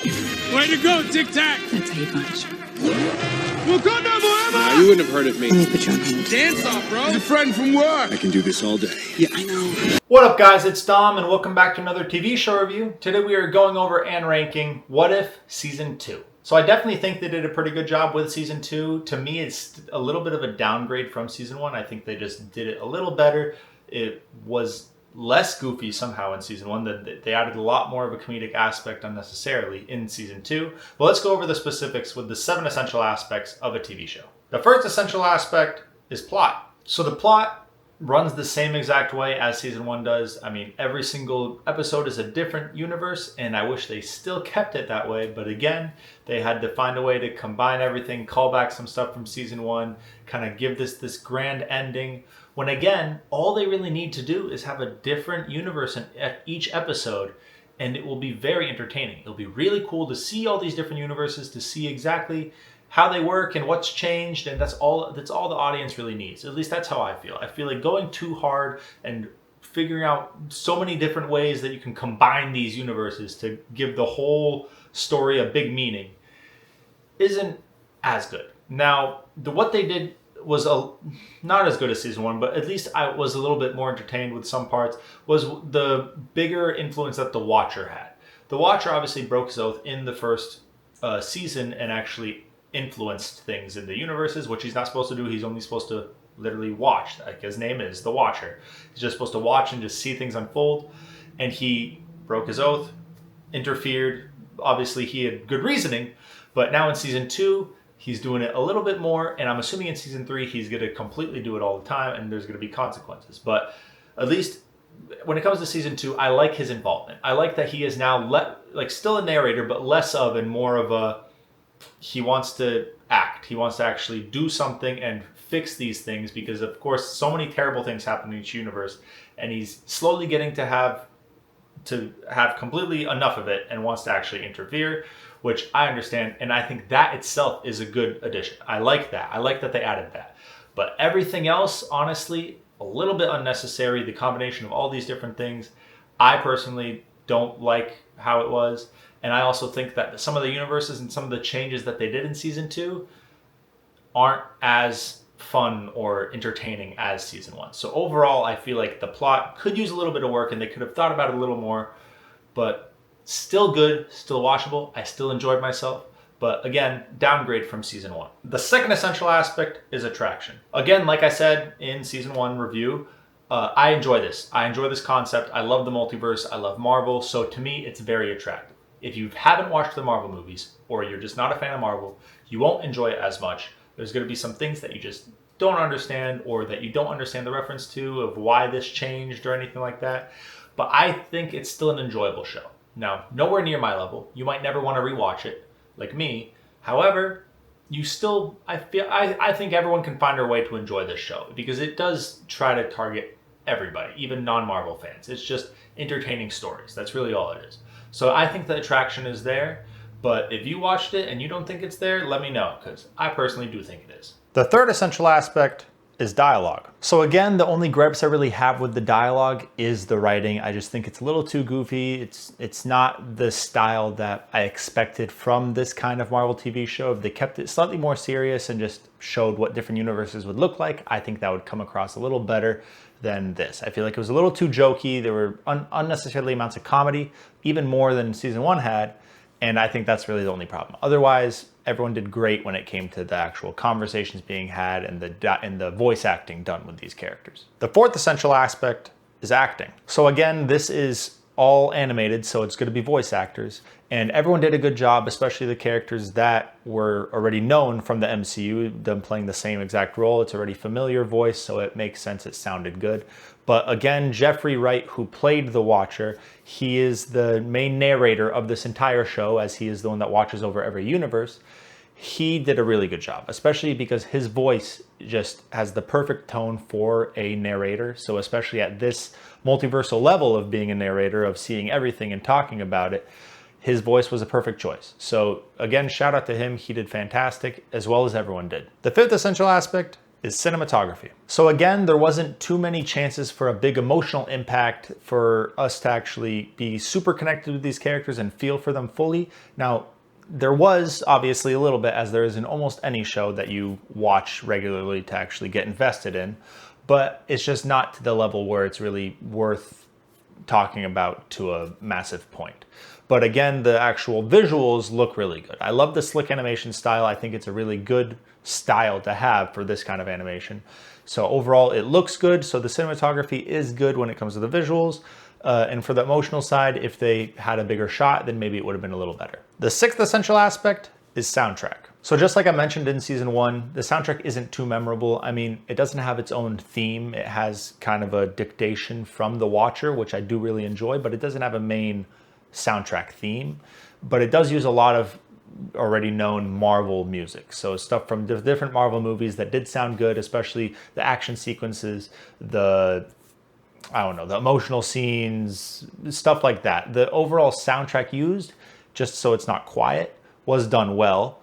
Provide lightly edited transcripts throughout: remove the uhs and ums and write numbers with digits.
Way to go, Tic Tac! That's how you punch. Wakanda forever! Nah, you wouldn't have heard of me. Let me put you on hold. Dance off, bro! He's a friend from work! I can do this all day. Yeah, I know. What up, guys? It's Dom, and welcome back to another TV show review. Today we are going over and ranking What If Season 2. So I definitely think they did a pretty good job with Season 2. To me, it's a little bit of a downgrade from Season 1. I think they just did it a little better. It was less goofy somehow in Season 1. They added a lot more of a comedic aspect unnecessarily in Season 2. But let's go over the specifics with the 7 essential aspects of a TV show. The first essential aspect is plot. So the plot runs the same exact way as Season 1 does. I mean, every single episode is a different universe, and I wish they still kept it that way. But again, they had to find a way to combine everything, call back some stuff from Season 1, kind of give this grand ending. When again, all they really need to do is have a different universe in each episode, and it will be very entertaining. It'll be really cool to see all these different universes, to see exactly how they work and what's changed, and that's all the audience really needs. At least that's how I feel. I feel like going too hard and figuring out so many different ways that you can combine these universes to give the whole story a big meaning isn't as good. Now, what they did was not as good as Season 1, but at least I was a little bit more entertained with some parts, was the bigger influence that The Watcher had. The Watcher obviously broke his oath in the first season and actually influenced things in the universes, which he's not supposed to do. He's only supposed to literally watch. Like his name is The Watcher. He's just supposed to watch and just see things unfold. And he broke his oath, interfered. Obviously, he had good reasoning, but now in Season 2, he's doing it a little bit more, and I'm assuming in Season 3 he's going to completely do it all the time, and there's going to be consequences. But at least when it comes to Season 2, I like his involvement. I like that he is now still a narrator, but less of and more of a, he wants to act. He wants to actually do something and fix these things, because of course so many terrible things happen in each universe, and he's slowly getting to have completely enough of it and wants to actually interfere, which I understand, and I think that itself is a good addition. I like that. I like that they added that. But everything else, honestly, a little bit unnecessary. The combination of all these different things, I personally don't like how it was. And I also think that some of the universes and some of the changes that they did in Season 2 aren't as fun or entertaining as Season 1. So overall, I feel like the plot could use a little bit of work and they could have thought about it a little more, but still good, still watchable. I still enjoyed myself, but again, downgrade from Season 1. The second essential aspect is attraction. Again, like I said in Season 1 review, I enjoy this. I enjoy this concept. I love the multiverse. I love Marvel. So to me, it's very attractive. If you haven't watched the Marvel movies, or you're just not a fan of Marvel, you won't enjoy it as much. There's going to be some things that you just don't understand, or that you don't understand the reference to of why this changed or anything like that. But I think it's still an enjoyable show. Now, nowhere near my level. You might never want to rewatch it, like me. However, you still, I think everyone can find their way to enjoy this show, because it does try to target everybody, even non-Marvel fans. It's just entertaining stories. That's really all it is. So I think the attraction is there, but if you watched it and you don't think it's there, let me know, because I personally do think it is. The third essential aspect is dialogue. So again, the only gripes I really have with the dialogue is the writing. I just think it's a little too goofy. It's not the style that I expected from this kind of Marvel TV show. If they kept it slightly more serious and just showed what different universes would look like, I think that would come across a little better than this. I feel like it was a little too jokey. There were unnecessarily amounts of comedy, even more than Season 1 had, and I think that's really the only problem. Otherwise, everyone did great when it came to the actual conversations being had and the voice acting done with these characters. The fourth essential aspect is acting. So again, this is all animated, so it's going to be voice actors, and everyone did a good job, especially the characters that were already known from the MCU, them playing the same exact role. It's already familiar voice, so it makes sense. It sounded good. But again, Jeffrey Wright, who played the Watcher, he is the main narrator of this entire show, as he is the one that watches over every universe. He did a really good job, especially because his voice just has the perfect tone for a narrator. So especially at this multiversal level of being a narrator, of seeing everything and talking about it, his voice was a perfect choice. So again, shout out to him. He did fantastic, as well as everyone did. The fifth essential aspect is cinematography. So again, there wasn't too many chances for a big emotional impact for us to actually be super connected with these characters and feel for them fully. Now, there was obviously a little bit, as there is in almost any show that you watch regularly to actually get invested in, but it's just not to the level where it's really worth talking about to a massive point. But again, the actual visuals look really good. I love the slick animation style. I think it's a really good style to have for this kind of animation. So overall, it looks good. So the cinematography is good when it comes to the visuals. And for the emotional side, if they had a bigger shot, then maybe it would have been a little better. The sixth essential aspect is soundtrack. So just like I mentioned in season 1, the soundtrack isn't too memorable. I mean, it doesn't have its own theme. It has kind of a dictation from the watcher, which I do really enjoy, but it doesn't have a main soundtrack theme. But it does use a lot of already known Marvel music. So stuff from different Marvel movies that did sound good, especially the action sequences, the emotional scenes, stuff like that. The overall soundtrack used, just so it's not quiet, was done well.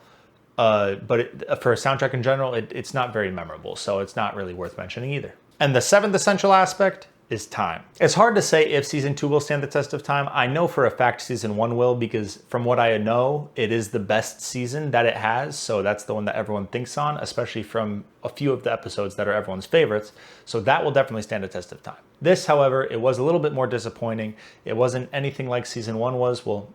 But for a soundtrack in general, it's not very memorable, so it's not really worth mentioning either. And the seventh essential aspect is time. It's hard to say if season 2 will stand the test of time. I know for a fact season 1 will, because from what I know, it is the best season that it has. So that's the one that everyone thinks on, especially from a few of the episodes that are everyone's favorites. So that will definitely stand a test of time. This, however, it was a little bit more disappointing. It wasn't anything like season 1 was, well,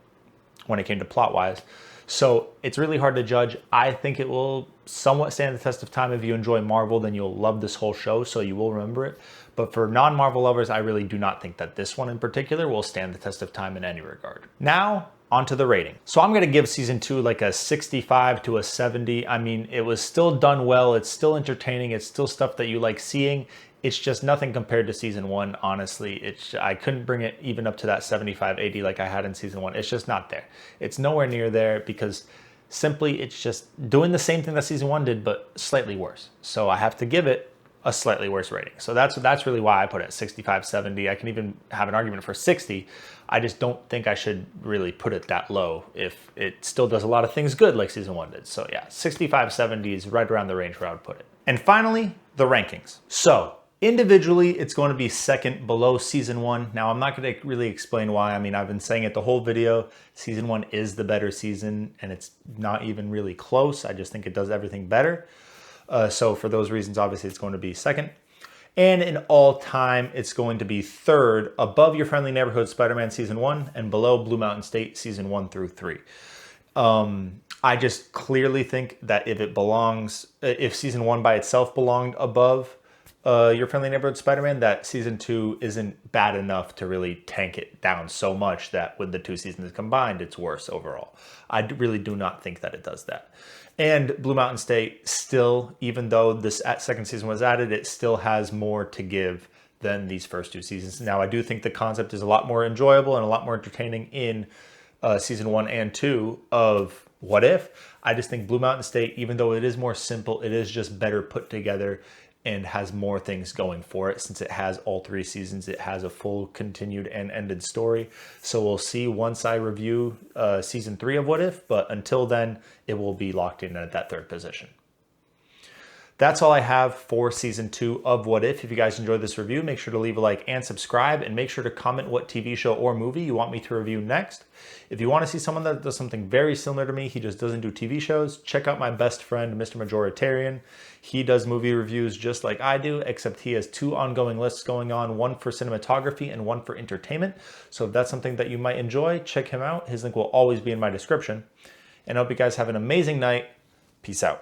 when it came to plot-wise. So it's really hard to judge. I think it will somewhat stand the test of time. If you enjoy Marvel, then you'll love this whole show, so you will remember it. But for non-Marvel lovers, I really do not think that this one in particular will stand the test of time in any regard. Now, onto the rating. So I'm gonna give season 2 like a 65 to a 70. I mean, it was still done well. It's still entertaining. It's still stuff that you like seeing. It's just nothing compared to season 1, honestly. I couldn't bring it even up to that 75, 80 like I had in season 1. It's just not there. It's nowhere near there because simply it's just doing the same thing that season 1 did, but slightly worse. So I have to give it a slightly worse rating. So that's really why I put it at 65, 70. I can even have an argument for 60. I just don't think I should really put it that low if it still does a lot of things good like season 1 did. So yeah, 65, 70 is right around the range where I would put it. And finally, the rankings. So individually, it's going to be second below season 1. Now, I'm not going to really explain why. I mean, I've been saying it the whole video. Season 1 is the better season, and it's not even really close. I just think it does everything better. So for those reasons, obviously, it's going to be second. And in all time, it's going to be third, above Your Friendly Neighborhood Spider-Man Season 1 and below Blue Mountain State Season 1 through 3. I just clearly think that if Season 1 by itself belonged above Your Friendly Neighborhood Spider-Man, that season 2 isn't bad enough to really tank it down so much that with the 2 seasons combined, it's worse overall. I really do not think that it does that. And Blue Mountain State still, even though this second season was added, it still has more to give than these first 2 seasons. Now, I do think the concept is a lot more enjoyable and a lot more entertaining in season 1 and 2 of What If. I just think Blue Mountain State, even though it is more simple, it is just better put together and has more things going for it. Since it has all 3 seasons, it has a full continued and ended story. So we'll see once I review season 3 of What If, but until then, it will be locked in at that 3rd position. That's all I have for season 2 of What If. If you guys enjoyed this review, make sure to leave a like and subscribe, and make sure to comment what TV show or movie you want me to review next. If you want to see someone that does something very similar to me, he just doesn't do TV shows, check out my best friend, Mr. Majoritarian. He does movie reviews just like I do, except he has 2 ongoing lists going on, one for cinematography and one for entertainment. So if that's something that you might enjoy, check him out. His link will always be in my description. And I hope you guys have an amazing night. Peace out.